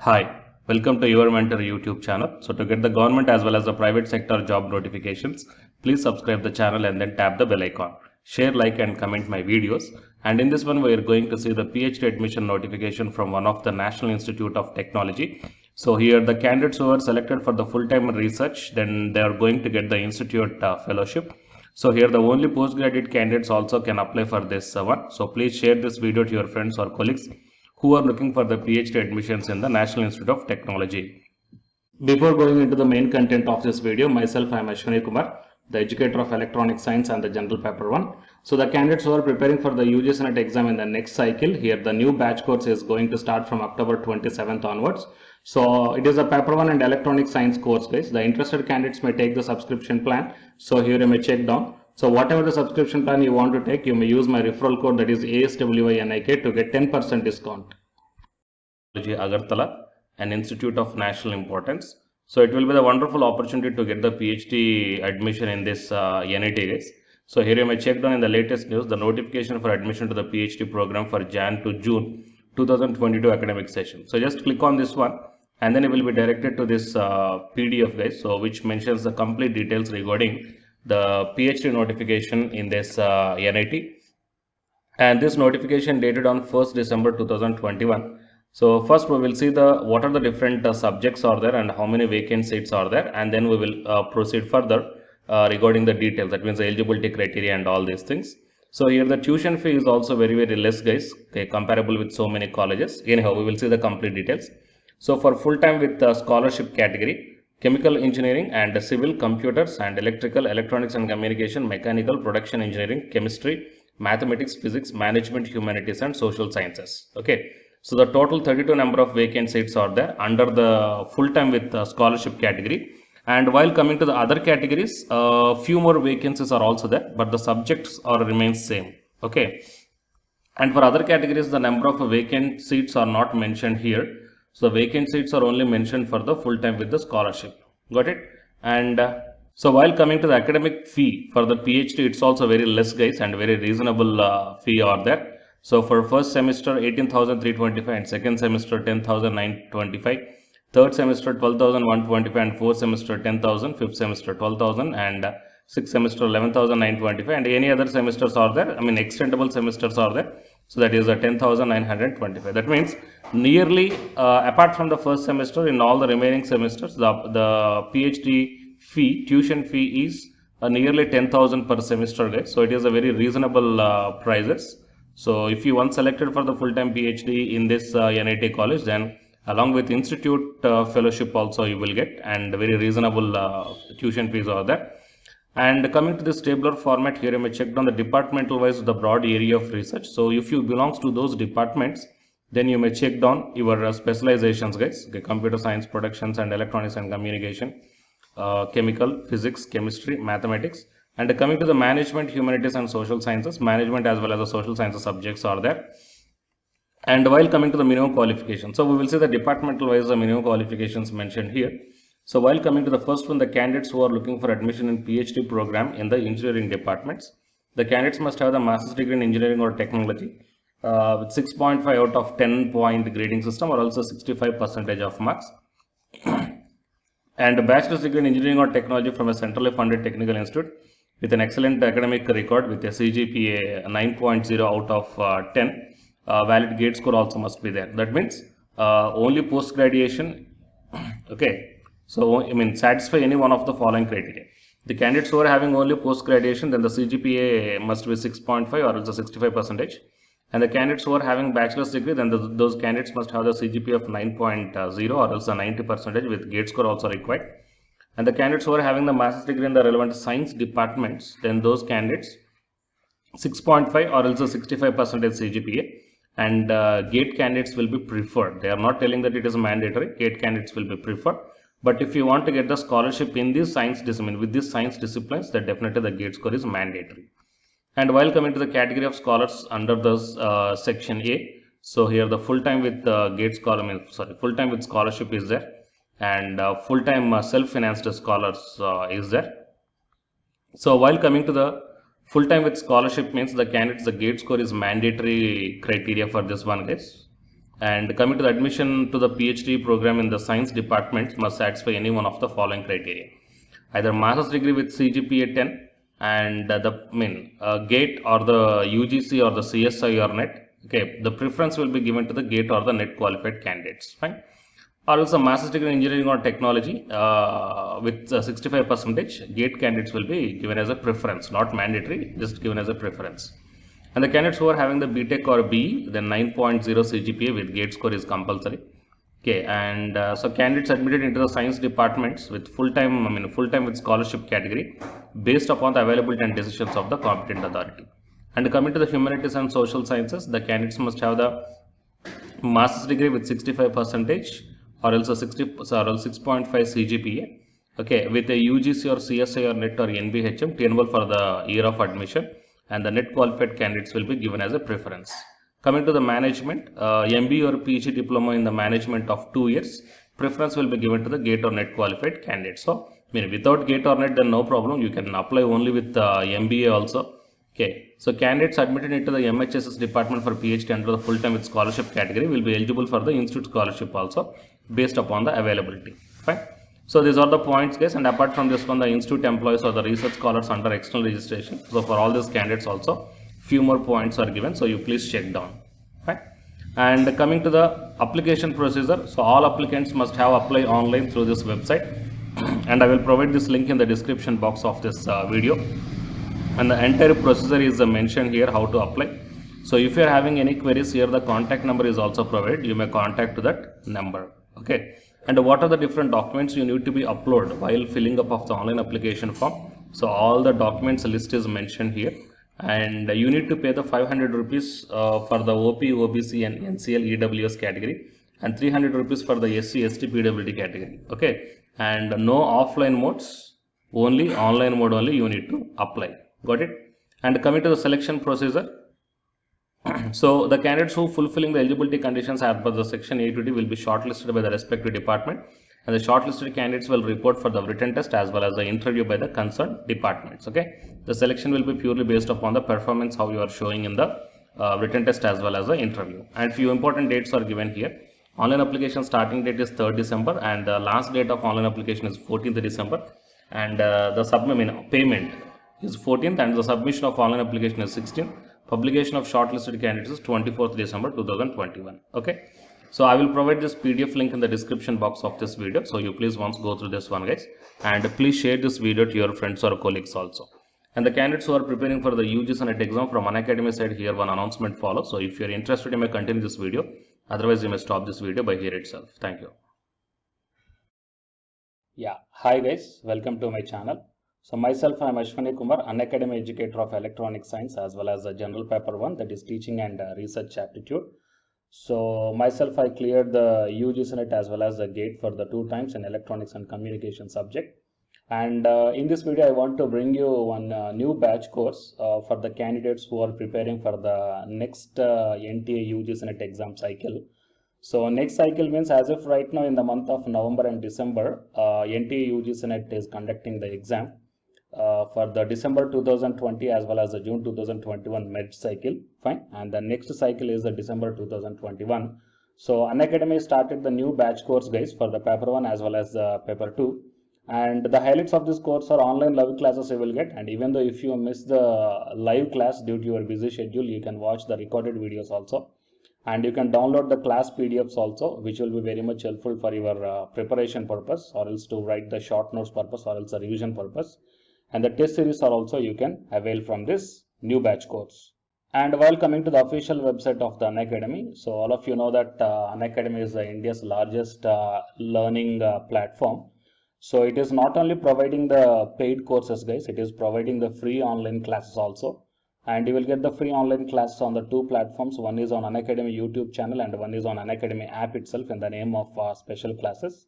Hi, welcome to Your Mentor YouTube channel. So to get the government as well as the private sector job notifications, please subscribe the channel and then tap the bell icon. Share, like and comment my videos. And in this one, we are going to see the PhD admission notification from one of the National Institute of Technology. So here the candidates who are selected for the full-time research, then they are going to get the institute fellowship. So here the only postgraduate candidates also can apply for this one. So please share this video to your friends or colleagues who are looking for the PhD admissions in the National Institute of Technology. Before going into the main content of this video, myself I am Ashwani Kumar, the educator of electronic science and the general paper 1. So the candidates who are preparing for the UGC NET exam in the next cycle, here the new batch course is going to start from October 27th onwards. So it is a paper 1 and electronic science course, guys. The interested candidates may take the subscription plan. So here you may check down. So whatever the subscription plan you want to take, you may use my referral code, that is ASWINIK, to get 10% discount. Agartala, an institute of national importance. So it will be the wonderful opportunity to get the PhD admission in this NIT days. So here you may check down in the latest news, the notification for admission to the PhD program for Jan to June 2022 academic session. So just click on this one and then it will be directed to this PDF, guys, so which mentions the complete details regarding the PhD notification in this NIT, and this notification dated on 1st December 2021. So first we will see what are the different subjects are there and how many vacant seats are there, and then we will proceed further regarding the details, that means the eligibility criteria and all these things. So here the tuition fee is also very less, guys, okay, comparable with so many colleges. Anyhow, we will see the complete details. So for full time with scholarship category, chemical engineering and civil, computers and electrical, electronics and communication, mechanical, production engineering, chemistry, mathematics, physics, management, humanities and social sciences. Okay, so the total 32 number of vacant seats are there under the full time with scholarship category. And while coming to the other categories, few more vacancies are also there, but the subjects are remains same. Okay, and for other categories, the number of vacant seats are not mentioned here. So vacant seats are only mentioned for the full time with the scholarship. Got it? And so while coming to the academic fee for the PhD, it's also very less, guys, and very reasonable fee are there. So for first semester 18,325 and second semester 10,925, third semester 12,125 and fourth semester 10,000, fifth semester 12,000 and sixth semester 11,925, and any other semesters are there. I mean extendable semesters are there. So that is 10,925. That means nearly apart from the first semester, in all the remaining semesters, the PhD fee, tuition fee is nearly 10,000 per semester, guys. So it is a very reasonable prices. So if you once selected for the full-time PhD in this NIT college, then along with institute fellowship also you will get, and very reasonable tuition fees are there. And coming to this tabular format, here you may check down the departmental wise the broad area of research. So if you belongs to those departments, then you may check down your specializations, guys. Okay, computer science, productions and electronics and communication, chemical, physics, chemistry, mathematics. And coming to the management, humanities and social sciences, management as well as the social sciences subjects are there. And while coming to the minimum qualification, so we will see the departmental wise the minimum qualifications mentioned here. So while coming to the first one, the candidates who are looking for admission in PhD program in the engineering departments, the candidates must have the master's degree in engineering or technology with 6.5 out of 10 point grading system, or also 65% of marks, and a bachelor's degree in engineering or technology from a centrally funded technical institute with an excellent academic record with a CGPA 9.0 out of 10. Valid gate score also must be there. That means only post graduation. Okay. So, I mean, satisfy any one of the following criteria. The candidates who are having only post-graduation, then the CGPA must be 6.5 or else 65%. And the candidates who are having bachelor's degree, then those candidates must have the CGPA of 9.0 or else 90% with gate score also required. And the candidates who are having the master's degree in the relevant science departments, then those candidates 6.5 or else 65% CGPA. And gate candidates will be preferred. They are not telling that it is mandatory. Gate candidates will be preferred. But if you want to get the scholarship in this science discipline, with these science disciplines, then definitely the gate score is mandatory. And while coming to the category of scholars under the section A, so here the full time with gate scholar, full time with scholarship is there, and full time self-financed scholars is there. So while coming to the full time with scholarship means the candidates, the gate score is mandatory criteria for this one, guys. And coming to the admission to the PhD program in the science department must satisfy any one of the following criteria. Either master's degree with CGPA 10 and GATE or the UGC or the CSI or NET. Okay, the preference will be given to the GATE or the NET qualified candidates. Fine. Or else a master's degree in engineering or technology with 65%, GATE candidates will be given as a preference, not mandatory, just given as a preference. And the candidates who are having the BTech or BE, then 9.0 CGPA with GATE score is compulsory. Okay, and so candidates admitted into the science departments with full-time with scholarship category based upon the availability and decisions of the competent authority. And coming to the humanities and social sciences, the candidates must have the master's degree with 65% or else a 6.5 CGPA. Okay, with a UGC or CSI or NET or NBHM to enroll for the year of admission, and the NET qualified candidates will be given as a preference. Coming to the management, MBA or PhD diploma in the management of 2 years, preference will be given to the GATE or NET qualified candidates. So, without GATE or NET, then no problem. You can apply only with MBA also. Okay, so candidates admitted into the MHSS department for PhD under the full-time with scholarship category will be eligible for the institute scholarship also based upon the availability. Fine. So these are the points, guys, and apart from this one, the institute employees or the research scholars under external registration. So for all these candidates also, few more points are given, so you please check down. Fine. And coming to the application procedure, so all applicants must have applied online through this website, and I will provide this link in the description box of this video. And the entire procedure is mentioned here how to apply. So if you are having any queries here, the contact number is also provided. You may contact to that number. Okay. And what are the different documents you need to be uploaded while filling up of the online application form? So all the documents list is mentioned here, and you need to pay the 500 rupees for the OP, OBC and NCL EWS category, and 300 rupees for the SC, ST, PWD category. Okay. And no offline modes, only online mode only you need to apply. Got it? And coming to the selection procedure, so the candidates who fulfilling the eligibility conditions as per the section A to D will be shortlisted by the respective department, and the shortlisted candidates will report for the written test as well as the interview by the concerned departments. Okay, the selection will be purely based upon the performance how you are showing in the written test as well as the interview. And few important dates are given here. Online application starting date is 3rd December, and the last date of online application is 14th December, and the payment is 14th, and the submission of online application is 16th. Publication of shortlisted candidates is 24th December 2021. Okay, so I will provide this PDF link in the description box of this video, so you please once go through this one, guys, and please share this video to your friends or colleagues also. And the candidates who are preparing for the UGC NET exam from Unacademy side, here one announcement follows. So if you are interested, you may continue this video. Otherwise, you may stop this video by here itself. Thank you. Yeah, hi guys, welcome to my channel. So myself, I am Ashwani Kumar, Unacademy educator of electronic science as well as a general paper 1, that is teaching and research aptitude. So myself, I cleared the UGC NET as well as the GATE for the 2 times in electronics and communication subject. And in this video, I want to bring you one new batch course for the candidates who are preparing for the next NTA UGC NET exam cycle. So next cycle means as if right now in the month of November and December, NTA UGC NET is conducting the exam for the December 2020 as well as the June 2021 med cycle. Fine. And the next cycle is the December 2021. So Unacademy started the new batch course, guys, for the paper 1 as well as the paper 2. And the highlights of this course are online live classes you will get. And even though if you miss the live class due to your busy schedule, you can watch the recorded videos also. And you can download the class PDFs also, which will be very much helpful for your preparation purpose, or else to write the short notes purpose, or else the revision purpose. And the test series are also you can avail from this new batch course. And while coming to the official website of the Unacademy, so all of you know that Unacademy is India's largest learning platform. So it is not only providing the paid courses, guys, it is providing the free online classes also. And you will get the free online classes on the 2 platforms. One is on Unacademy YouTube channel and one is on Unacademy app itself in the name of special classes.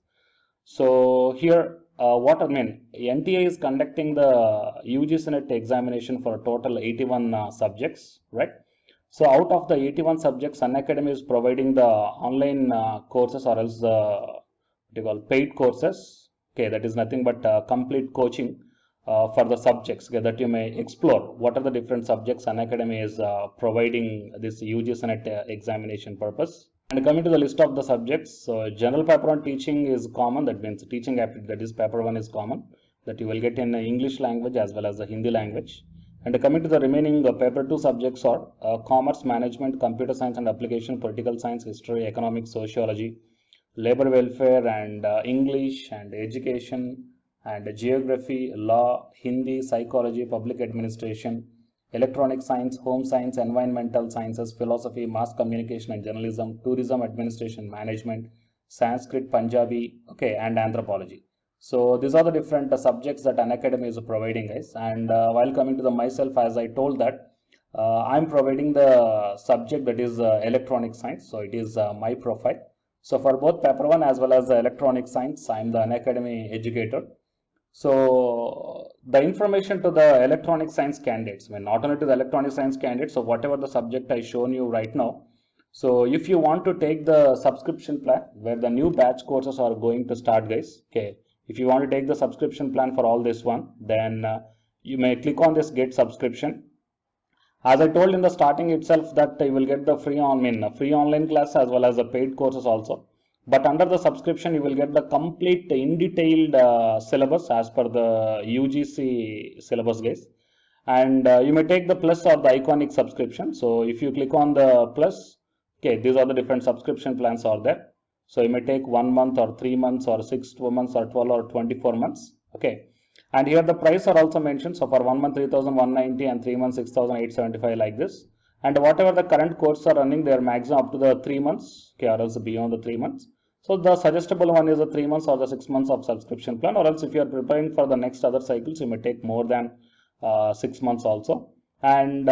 So here, NTA is conducting the UGC NET examination for a total 81 subjects, right? So out of the 81 subjects, Unacademy is providing the online courses, or else the paid courses. Okay, that is nothing but complete coaching for the subjects, okay, that you may explore what are the different subjects Unacademy is providing this UGC NET examination purpose. And coming to the list of the subjects, so general paper 1 teaching is common, that means teaching aptitude, that is paper 1 is common, that you will get in English language as well as the Hindi language. And coming to the remaining paper 2 subjects are commerce, management, computer science and application, political science, history, economics, sociology, labor welfare and English and education and geography, law, Hindi, psychology, public administration, electronic science, home science, environmental sciences, philosophy, mass communication and journalism, tourism administration, management, Sanskrit, Punjabi, okay, and anthropology. So these are the different subjects that Unacademy is providing, guys. And while coming to the myself, as I told that I'm providing the subject that is electronic science. So it is my profile. So for both paper 1 as well as the electronic science, I'm the Unacademy educator. So the information to the electronic science candidates, not only to the electronic science candidates, so whatever the subject I shown you right now. So if you want to take the subscription plan where the new batch courses are going to start, guys, okay, if you want to take the subscription plan for all this one, then you may click on this get subscription. As I told in the starting itself that you will get the free online class as well as the paid courses also. But under the subscription, you will get the complete in detailed syllabus as per the UGC syllabus, guys. And you may take the plus or the iconic subscription. So if you click on the plus, okay, these are the different subscription plans are there. So you may take 1 month or 3 months or 6 months or 12 or 24 months. Okay. And here the price are also mentioned. So for 1 month 3,190 and 3 months 6,875 like this. And whatever the current courses are running, they are maximum up to the 3 months, okay, or else beyond the 3 months. So the suggestible one is the 3 months or the 6 months of subscription plan, or else if you are preparing for the next other cycles, you may take more than 6 months also. And